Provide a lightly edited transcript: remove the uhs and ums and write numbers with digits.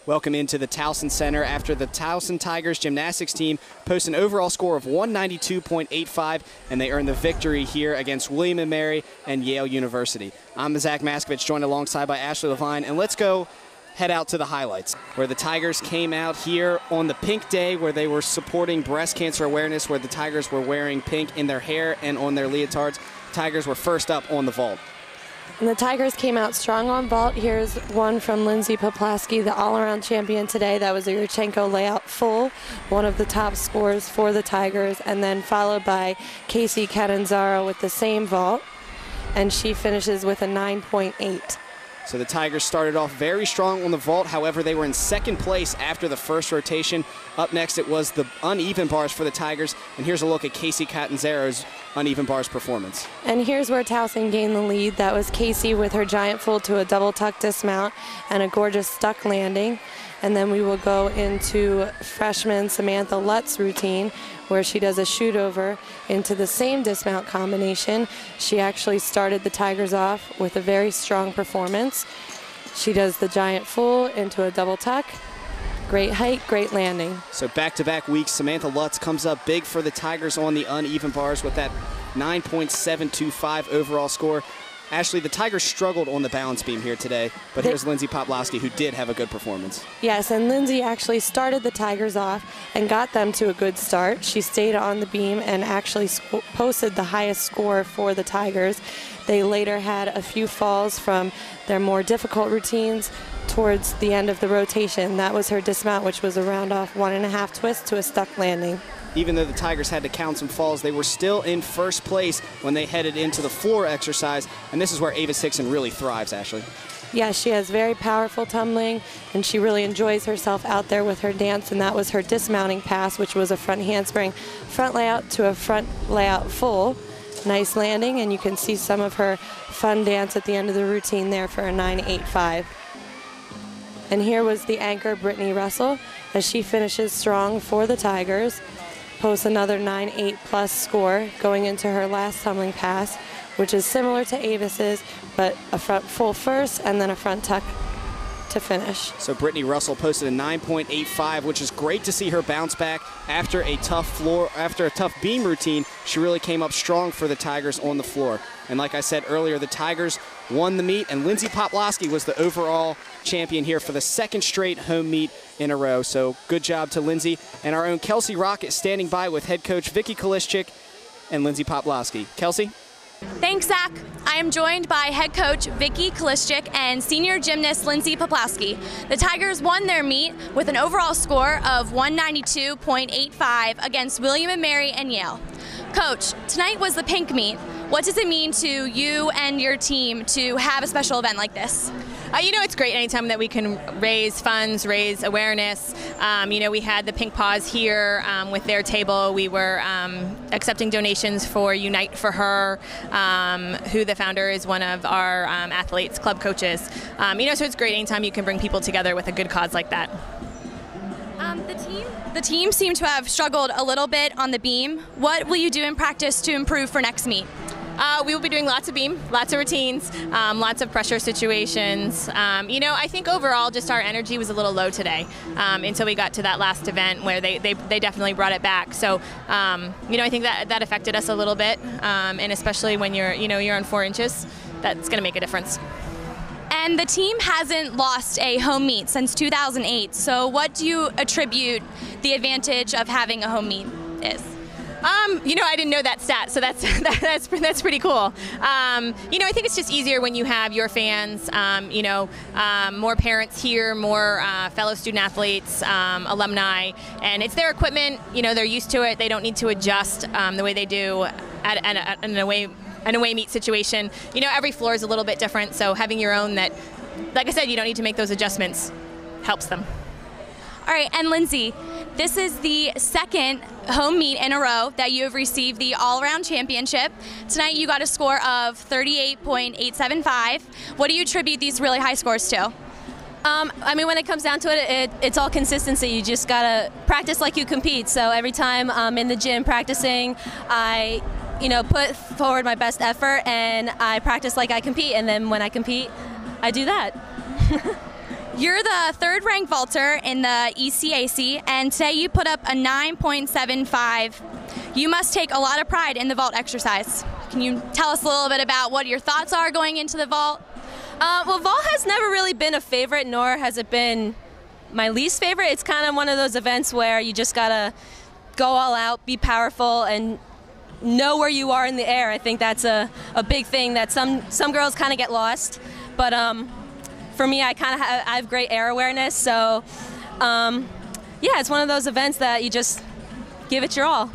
Welcome into the Towson Center after the Towson Tigers gymnastics team post an overall score of 192.85, and they earn the victory here against W&M and Yale University. I'm Zach Maskovich, joined alongside by Ashley Levine, and let's go head out to the highlights, where the Tigers came out here on the pink day where they were supporting breast cancer awareness, where the Tigers were wearing pink in their hair and on their leotards. Tigers were first up on the vault. And the Tigers came out strong on vault. Here's one from Lindsay Poplaski, the all-around champion today. That was a Yurchenko layout full, one of the top scores for the Tigers, and then followed by Casey Catanzaro with the same vault, and she finishes with a 9.8. So the Tigers started off very strong on the vault. However, they were in second place after the first rotation. Up next, it was the uneven bars for the Tigers. And here's a look at Casey Catanzaro's uneven bars performance. And here's where Towson gained the lead. That was Casey with her giant full to a double tuck dismount and a gorgeous stuck landing. And then we will go into freshman Samantha Lutz's routine, where she does a shoot over into the same dismount combination. She actually started the Tigers off with a very strong performance. She does the giant full into a double tuck. Great height, great landing. So back-to-back weeks, Samantha Lutz comes up big for the Tigers on the uneven bars with that 9.725 overall score. Ashley, the Tigers struggled on the balance beam here today, but here's Lindsay Poplaski, who did have a good performance. Yes, and Lindsay actually started the Tigers off and got them to a good start. She stayed on the beam and actually posted the highest score for the Tigers. They later had a few falls from their more difficult routines towards the end of the rotation. That was her dismount, which was a round-off 1.5 twist to a stuck landing. Even though the Tigers had to count some falls, they were still in first place when they headed into the floor exercise, and this is where Avis Hickson really thrives, Ashley. Yeah, she has very powerful tumbling, and she really enjoys herself out there with her dance, and that was her dismounting pass, which was a front handspring, front layout to a front layout full. Nice landing, and you can see some of her fun dance at the end of the routine there for a 9.85. And here was the anchor, Brittany Russell, as she finishes strong for the Tigers. Posts another 9.8 plus score going into her last tumbling pass, which is similar to Avis's, but a front full first and then a front tuck to finish. So Brittany Russell posted a 9.85, which is great to see her bounce back after a tough beam routine. She really came up strong for the Tigers on the floor. And like I said earlier, the Tigers won the meet, and Lindsay Poplaski was the overall champion here for the second straight home meet in a row. So good job to Lindsay. And our own Kelsey Rocket standing by with head coach Vicki Kalischik and Lindsay Poplaski. Kelsey? Thanks, Zach. I am joined by head coach Vicki Kalischik and senior gymnast Lindsay Poplaski. The Tigers won their meet with an overall score of 192.85 against W&M and Yale. Coach, tonight was the pink meet. What does it mean to you and your team to have a special event like this? You know, it's great anytime that we can raise funds, raise awareness. You know, we had the Pink Paws here with their table. We were accepting donations for Unite for Her, who the founder is one of our athletes, club coaches. You know, so it's great anytime you can bring people together with a good cause like that. The team seemed to have struggled a little bit on the beam. What will you do in practice to improve for next meet? We will be doing lots of beam, lots of routines, lots of pressure situations. You know, I think overall just our energy was a little low today until we got to that last event where they definitely brought it back. So, you know, I think that affected us a little bit, and especially when you're on 4 inches, that's going to make a difference. And the team hasn't lost a home meet since 2008. So what do you attribute the advantage of having a home meet is? You know, I didn't know that stat, so that's pretty cool. You know, I think it's just easier when you have your fans, you know, more parents here, more fellow student athletes, alumni, and it's their equipment. You know, they're used to it. They don't need to adjust the way they do at an away meet situation. You know, every floor is a little bit different, so having your own that, like I said, you don't need to make those adjustments helps them. All right, and Lindsay, this is the second home meet in a row that you have received the all-around championship. Tonight you got a score of 38.875. What do you attribute these really high scores to? I mean, when it comes down to it, it's all consistency. You just gotta practice like you compete. So every time I'm in the gym practicing, I put forward my best effort and I practice like I compete. And then when I compete, I do that. You're the third-ranked vaulter in the ECAC, and today you put up a 9.75. You must take a lot of pride in the vault exercise. Can you tell us a little bit about what your thoughts are going into the vault? Well, vault has never really been a favorite, nor has it been my least favorite. It's kind of one of those events where you just gotta go all out, be powerful, and know where you are in the air. I think that's a big thing that some girls kind of get lost. But for me, I have great air awareness. So yeah, it's one of those events that you just give it your all.